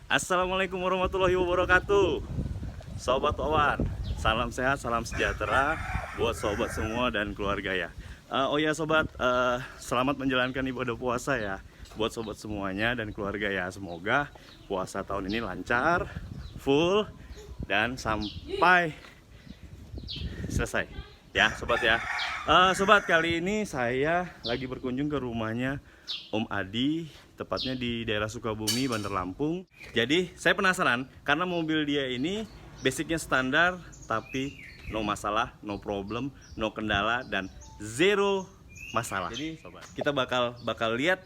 Assalamualaikum warahmatullahi wabarakatuh. Sobat Wawan, salam sehat, salam sejahtera buat sobat semua dan keluarga ya. Oh ya sobat, selamat menjalankan ibadah puasa ya buat sobat semuanya dan keluarga ya. Semoga puasa tahun ini lancar, full, dan sampai selesai ya sobat ya. Sobat, kali ini saya lagi berkunjung ke rumahnya Om Adi, tepatnya di daerah Sukabumi, Bandar Lampung. Jadi saya penasaran karena mobil dia ini basicnya standar, tapi no masalah, no problem, no kendala, dan zero masalah. Jadi sobat, kita bakal lihat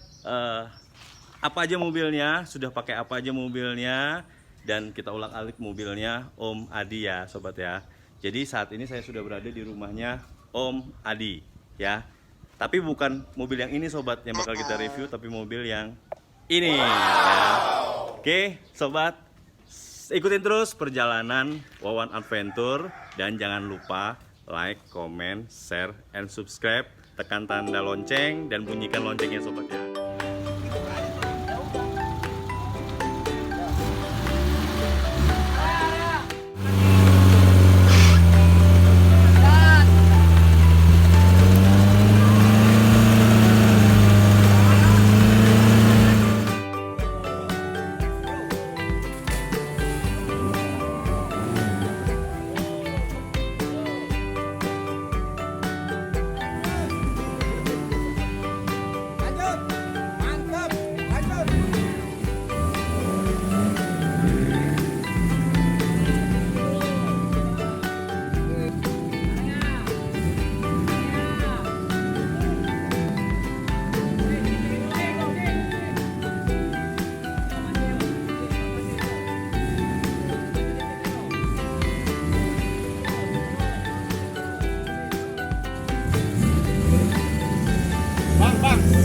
apa aja mobilnya, sudah pakai apa aja mobilnya, dan kita ulang-alik mobilnya Om Adi ya sobat ya. Jadi saat ini saya sudah berada di rumahnya Om Adi ya. Tapi bukan mobil yang ini sobat yang bakal kita review, tapi mobil yang ini ya. Oke sobat, ikutin terus perjalanan Wawan Adventure. Dan jangan lupa like, comment, share, and subscribe. Tekan tanda lonceng dan bunyikan loncengnya sobat ya.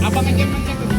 Abang ngecek tuh.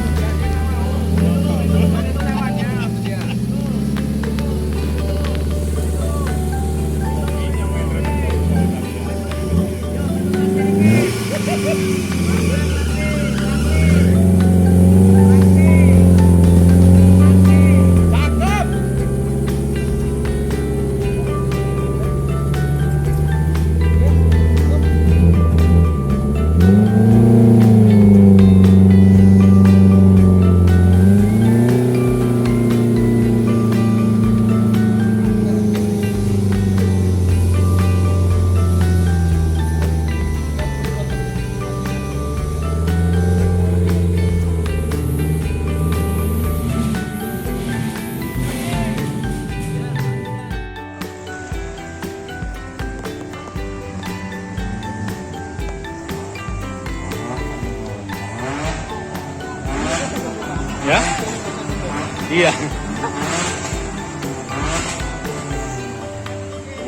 Ya? Iya.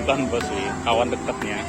Bukan bos sih, kawan dekatnya.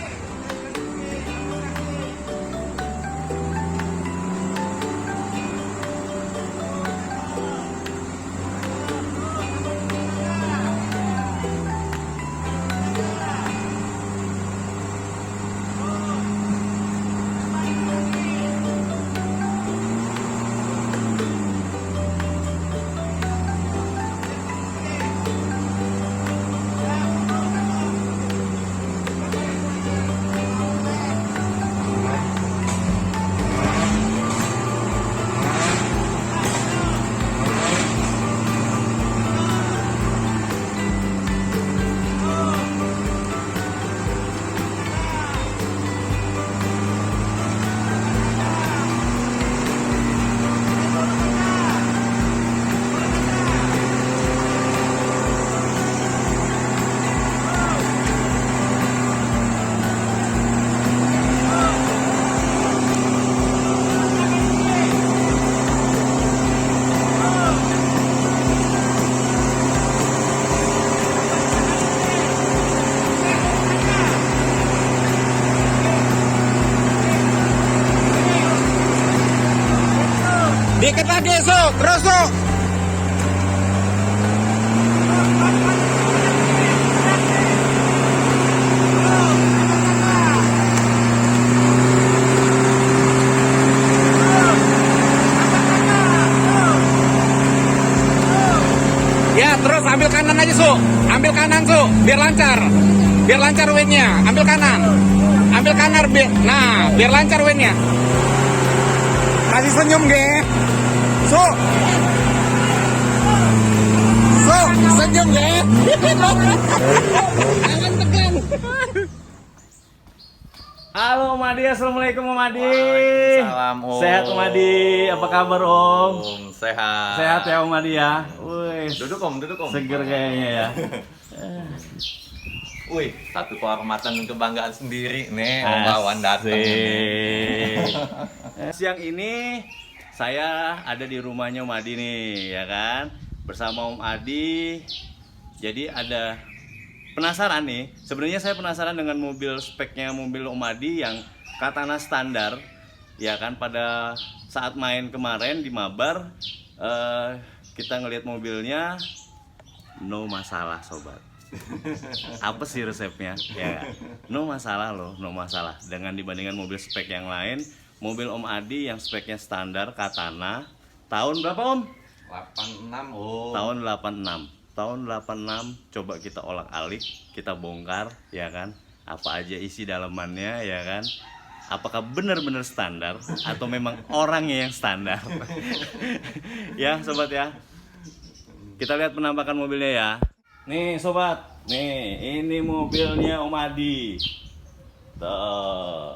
Dikit lagi, sok, terus sok. Ya, terus ambil aja, Su. Ambil kanan, Su. Biar lancar. Biar lancar windnya. Ambil kanan. Ambil kanan, biar lancar windnya. Masih senyum, ge. Su. Su, senyum, ge. Jangan tegang. Halo Om Adi, assalamualaikum Om Adi. Waalaikumsalam, Om. Sehat Om Adi, apa kabar Om? Sehat. Sehat ya Om Adi ya. Wih, Duduk Om. seger kayaknya ya. Wih, satu kehormatan dan kebanggaan sendiri nih Om Wawan datang. Siang ini saya ada di rumahnya Om Adi nih, ya kan? Bersama Om Adi. Jadi ada penasaran nih. Sebenarnya saya penasaran dengan mobil speknya mobil Om Adi yang Katana standar, ya kan? Pada saat main kemarin di Mabar, kita ngelihat mobilnya no masalah sobat. Apa sih resepnya? Ya, no masalah loh, no masalah. Dengan dibandingkan mobil spek yang lain, mobil Om Adi yang speknya standar Katana tahun berapa Om? 86 Om. Tahun 86. Tahun 86 coba kita olak-alik, kita bongkar, ya kan? Apa aja isi dalamannya, ya kan? Apakah benar-benar standar atau memang orangnya yang standar? Ya, sobat ya. Kita lihat penampakan mobilnya ya. Nih, sobat. Nih, ini mobilnya Om Adi. Tuh.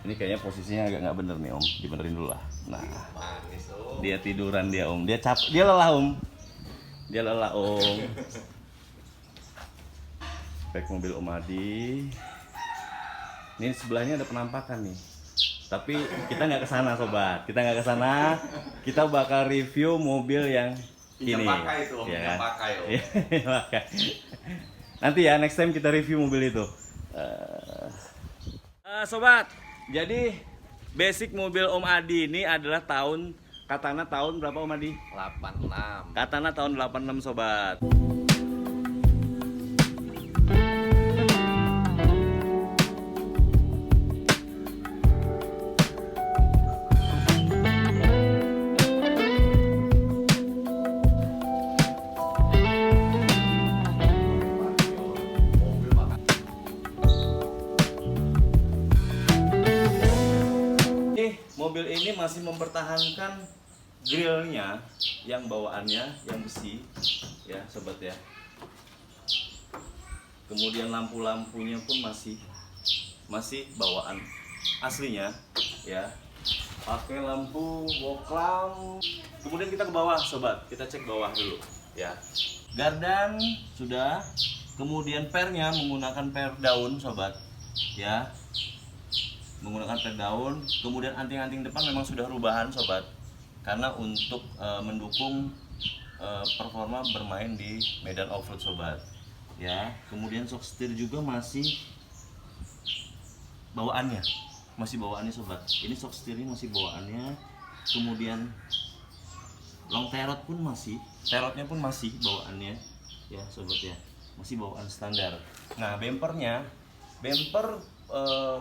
Ini kayaknya posisinya agak nggak bener nih Om, dibenerin dulu lah. Nah, Manis Om. dia tiduran dia Om, dia lelah Om. Dia lelah Om. Spek mobil Om Adi. Ini sebelahnya ada penampakan nih. Tapi kita nggak kesana sobat, kita nggak kesana. Kita bakal review mobil yang ini. Pakai itu Om, ya yang kan? pakai Om. Iya, pakai. Nanti ya next time kita review mobil itu. Sobat, jadi basic mobil Om Adi ini adalah Katana tahun berapa Om Adi? 86. Katana tahun 86 sobat. Mobil ini masih mempertahankan grillnya yang bawaannya yang besi ya sobat ya. Kemudian lampu-lampunya pun masih bawaan aslinya ya. Pakai lampu boklam. Kemudian kita ke bawah sobat, kita cek bawah dulu ya. Gardan sudah, kemudian pernya menggunakan per daun sobat ya. Menggunakan per daun, kemudian anting-anting depan memang sudah rubahan sobat, karena untuk mendukung performa bermain di medan off-road sobat ya. Kemudian shock setir juga masih bawaannya sobat, ini shock setirnya masih bawaannya. Kemudian long terotnya pun masih bawaannya ya sobat ya, masih bawaan standar. Nah bemper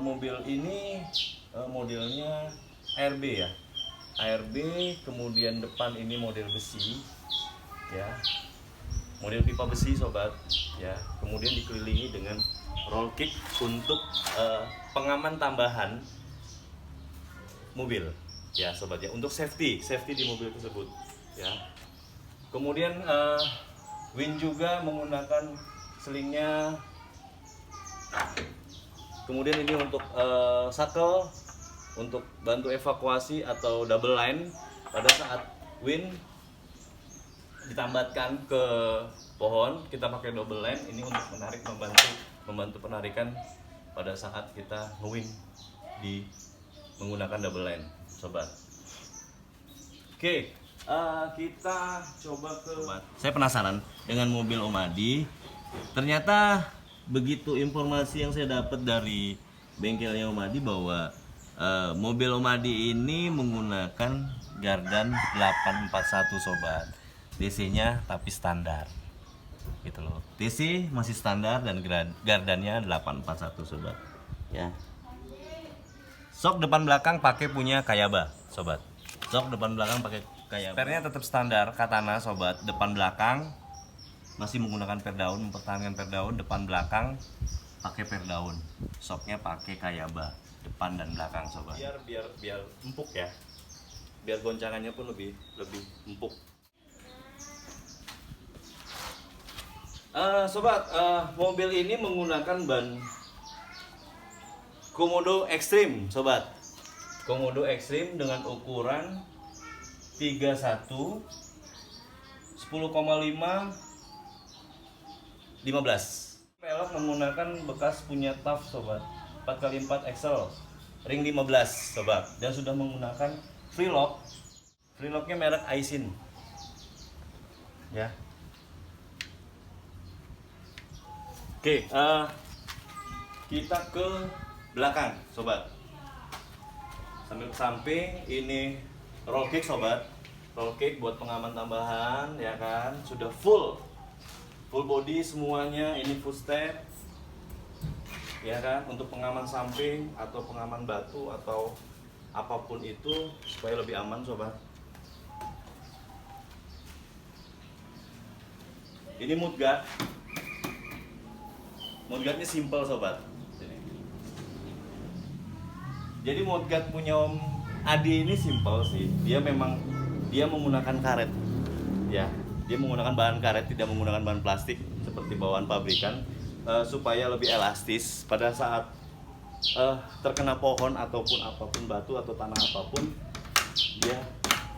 mobil ini modelnya ARB ya, ARB. Kemudian depan ini model besi ya, model pipa besi sobat ya. Kemudian dikelilingi dengan roll kick untuk pengaman tambahan mobil ya sobat ya, untuk safety di mobil tersebut ya. Kemudian wing juga menggunakan selingnya. Kemudian ini untuk shuttle, untuk bantu evakuasi atau double line pada saat wind ditambatkan ke pohon, kita pakai double line ini untuk membantu penarikan pada saat kita nge-wind menggunakan double line sobat. Oke, kita coba ke. Saya penasaran dengan mobil Om Adi. Ternyata begitu informasi yang saya dapat dari bengkelnya Om Adi bahwa mobil Om Adi ini menggunakan Gardan 841 sobat. DC-nya tapi standar. Gitu loh. DC masih standar dan Gardannya 841 sobat. Ya. Sok depan belakang pakai punya Kayaba sobat. Sok depan belakang pakai Kayak Spare-nya tetap standar Katana sobat, depan belakang masih menggunakan per daun, mempertahankan per daun, depan belakang pakai per daun. Shocknya pakai Kayaba, depan dan belakang sobat. Biar empuk ya. Biar goncangannya pun lebih empuk. Sobat, mobil ini menggunakan ban Komodo Extreme sobat. Komodo Extreme dengan ukuran 31 10,5 15. Pelek menggunakan bekas punya TAF sobat, 4x4 Excel ring 15 sobat, dan sudah menggunakan free lock. Free locknya merek Aisin ya. Oke, kita ke belakang sobat. Sambil ke samping, ini roll cage sobat. Roll cage buat pengaman tambahan ya kan, sudah full body semuanya. Ini full step ya kan, untuk pengaman samping atau pengaman batu atau apapun itu supaya lebih aman sobat. Ini mudguard. Mudguardnya simple sobat. Jadi mudguard punya Om Adi ini simple sih. Dia menggunakan karet ya. Dia menggunakan bahan karet, tidak menggunakan bahan plastik seperti bawaan pabrikan, supaya lebih elastis pada saat terkena pohon ataupun apapun, batu atau tanah apapun, dia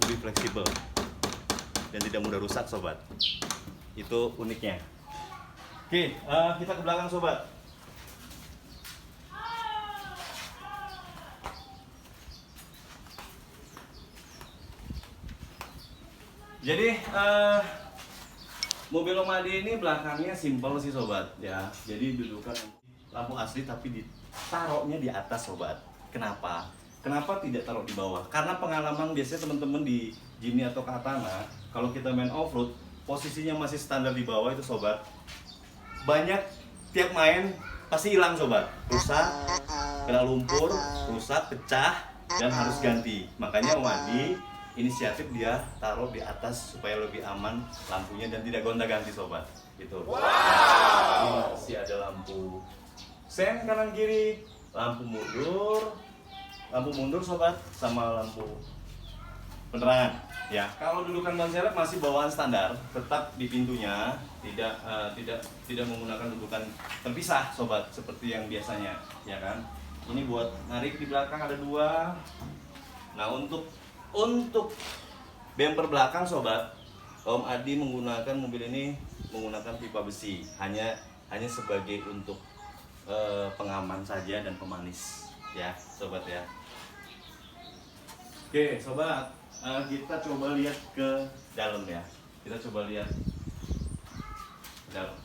lebih fleksibel dan tidak mudah rusak sobat. Itu uniknya. Oke, kita ke belakang sobat. Jadi mobil Om Adi ini belakangnya simple sih sobat ya. Jadi dudukan lampu asli tapi ditaruhnya di atas sobat. Kenapa? Kenapa tidak taruh di bawah? Karena pengalaman biasanya teman-teman di Jimny atau Katana, kalau kita main off-road, posisinya masih standar di bawah itu sobat. Banyak tiap main pasti hilang sobat. Rusak, kena lumpur, rusak, pecah, dan harus ganti. Makanya Om Adi inisiatif dia taruh di atas supaya lebih aman lampunya dan tidak gonta-ganti sobat. Gitu. Wow. Ini masih ada lampu sen kanan kiri, lampu mundur sobat, sama lampu penerangan. Ya, kalau dudukan ban serep masih bawaan standar, tetap di pintunya, tidak menggunakan dudukan terpisah sobat seperti yang biasanya, ya kan? Ini buat narik di belakang ada 2. Nah, untuk bumper belakang sobat, Om Adi menggunakan mobil ini menggunakan pipa besi, hanya sebagai untuk pengaman saja dan pemanis ya sobat ya. Oke sobat, kita coba lihat ke dalam ya. Kita coba lihat ke dalam.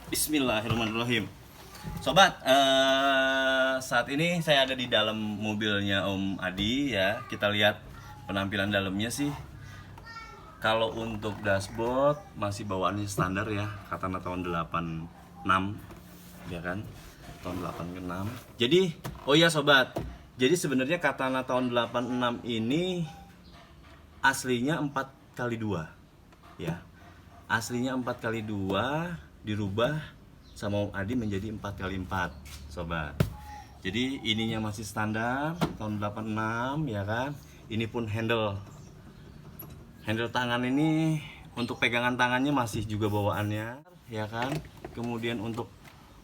Bismillahirrahmanirrahim. Sobat, saat ini saya ada di dalam mobilnya Om Adi ya. Kita lihat penampilan dalamnya sih. Kalau untuk dashboard masih bawaannya standar ya, Katana tahun 86 ya kan, tahun 86. Jadi, oh ya sobat, jadi sebenarnya Katana tahun 86 ini aslinya 4x2 ya. Aslinya 4x2 dirubah sama Om Adi menjadi 4x4 sobat. Jadi ininya masih standar tahun 86 ya kan. Ini pun handle tangan ini untuk pegangan tangannya masih juga bawaannya ya kan. Kemudian untuk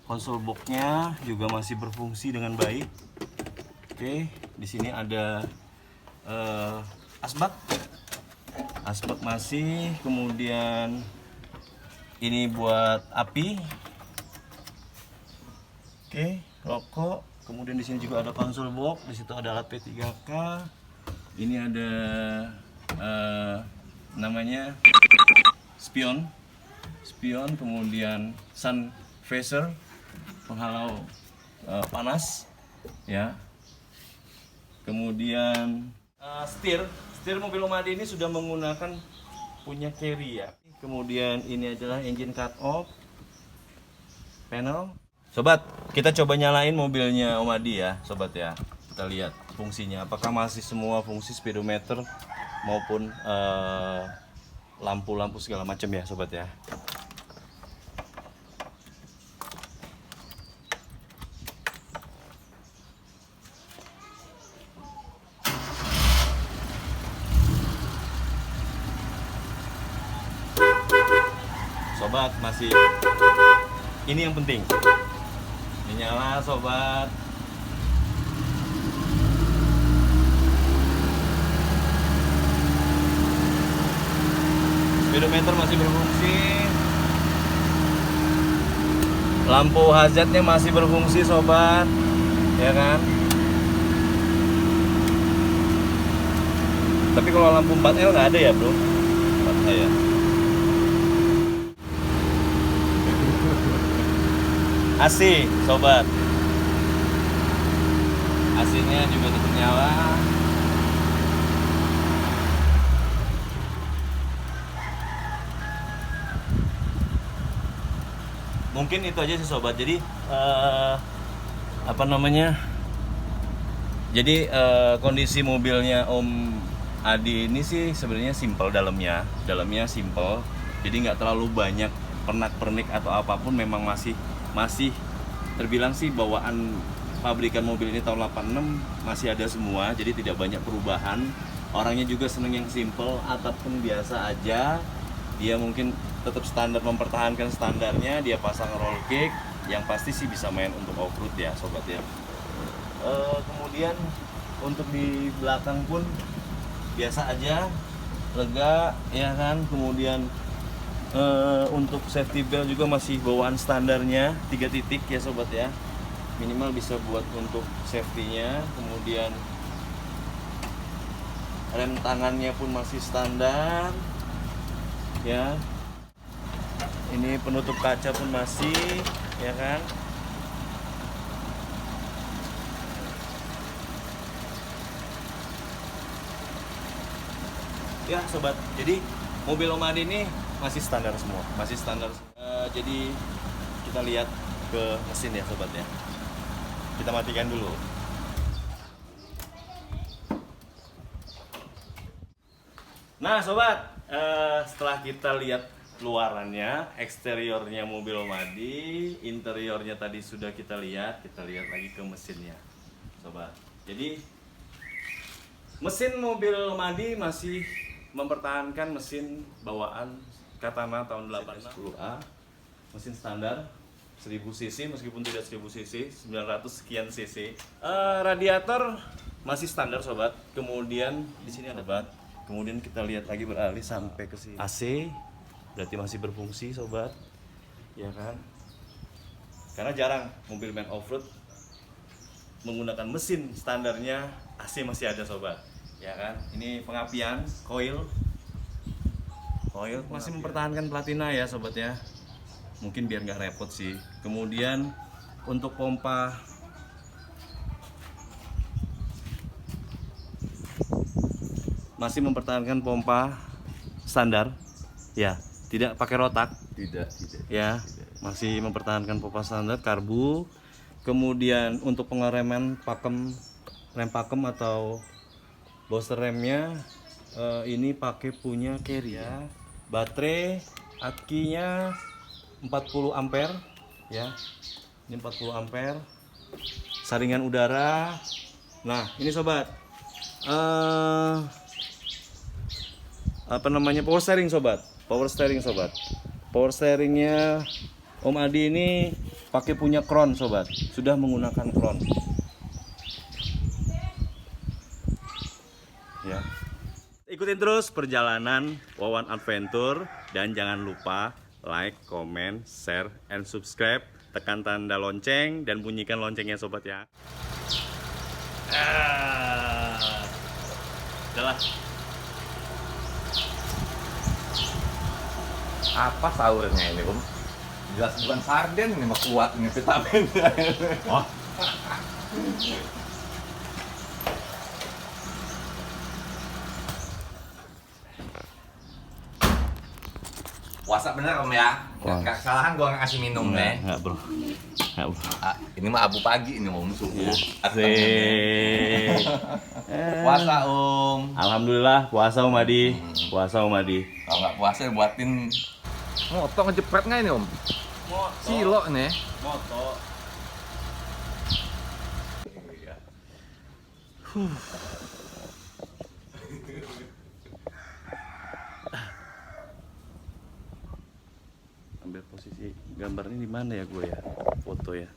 konsol boxnya juga masih berfungsi dengan baik. Oke, di sini ada asbak masih. Kemudian ini buat api. Oke, rokok. Kemudian di sini juga ada konsol box. Di situ ada alat P3K. Ini ada namanya spion. Kemudian sun visor, penghalau panas, ya. Kemudian setir mobil Om Adi ini sudah menggunakan punya carry ya. Kemudian ini adalah engine cut off panel. Sobat, kita coba nyalain mobilnya Om Adi ya, sobat ya. Kita lihat fungsinya, apakah masih semua fungsi speedometer maupun lampu-lampu segala macam ya, sobat ya. Sobat, masih ini yang penting. Ini nyala, sobat. Speedometer masih berfungsi. Lampu hazardnya masih berfungsi, sobat. Ya kan? Tapi kalau lampu 4L nggak ada ya, bro? 4L ya. AC, sobat. AC-nya juga tetap nyala. Mungkin itu aja sih, sobat. Jadi apa namanya? Jadi kondisi mobilnya Om Adi ini sih sebenarnya simple dalamnya. Dalamnya simple. Jadi nggak terlalu banyak pernak-pernik atau apapun, memang masih terbilang sih bawaan pabrikan mobil ini tahun 86 masih ada semua, jadi tidak banyak perubahan. Orangnya juga seneng yang simple, atap pun biasa aja. Dia mungkin tetap standar, mempertahankan standarnya. Dia pasang roll cage, yang pasti sih bisa main untuk off-road ya, sobat ya. Kemudian untuk di belakang pun biasa aja, lega ya kan. Kemudian untuk safety belt juga masih bawaan standarnya 3 titik ya, sobat ya, minimal bisa buat untuk safety-nya. Kemudian rem tangannya pun masih standar ya. Ini penutup kaca pun masih ya kan. Ya, sobat, jadi mobil Om Adi ini masih standar semua, masih standar. Jadi kita lihat ke mesin ya, sobat ya. Kita matikan dulu. Nah, sobat, setelah kita lihat luarannya, eksteriornya mobil Om Adi, interiornya tadi sudah kita lihat lagi ke mesinnya, sobat. Jadi mesin mobil Om Adi masih mempertahankan mesin bawaan Katana tahun 86 mesin standar 1000 cc, meskipun tidak 1000 cc, 900 sekian cc. Radiator masih standar, sobat. Kemudian di sini ada bat. Kemudian kita lihat lagi, beralih sampai ke sini. AC berarti masih berfungsi, sobat. Ya kan? Karena jarang mobil main off-road menggunakan mesin standarnya AC masih ada, sobat. Ya kan? Ini pengapian coil masih mempertahankan platina ya, sobat ya. Mungkin biar nggak repot sih. Kemudian untuk pompa masih mempertahankan pompa standar ya, tidak pakai rotak. Tidak. Ya, masih mempertahankan pompa standar karbu. Kemudian untuk pengereman rem pakem atau booster remnya ini pakai punya Carry ya. Baterai akinya 40 ampere ya. Ini 40 ampere. Saringan udara. Nah, ini, sobat. Apa namanya? Power steering, sobat. Power steeringnya Om Adi ini pakai punya Crown, sobat. Sudah menggunakan Crown. Ya. Ikutin terus perjalanan Wawan Adventure, dan jangan lupa like, comment, share, and subscribe. Tekan tanda lonceng dan bunyikan loncengnya, sobat ya. Udahlah. Apa sahurnya ini, Om? Jelas bukan sarden, ini mah kuat ini vitamin. Oh. Puasa bener, Om ya? Wah. Gak kesalahan gua ngasih minum nih. Enggak, bro. Ini mah abu pagi ini om subuh. Asik. Puasa om. Alhamdulillah puasa Om Adi. Puasa Om Adi. Kalau nggak puasa buatin motor ngejepret nggak ini om? Silo nih. Moto. Ambil posisi gambarnya di mana ya gue ya? Foto ya.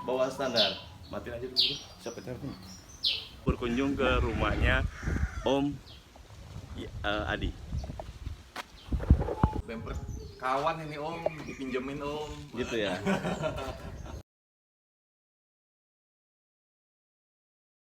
Bawa standar. Matiin aja dulu. Siapa telepon? Berkunjung ke rumahnya Om Adi. Bemper kawan ini om, dipinjemin om. Gitu ya.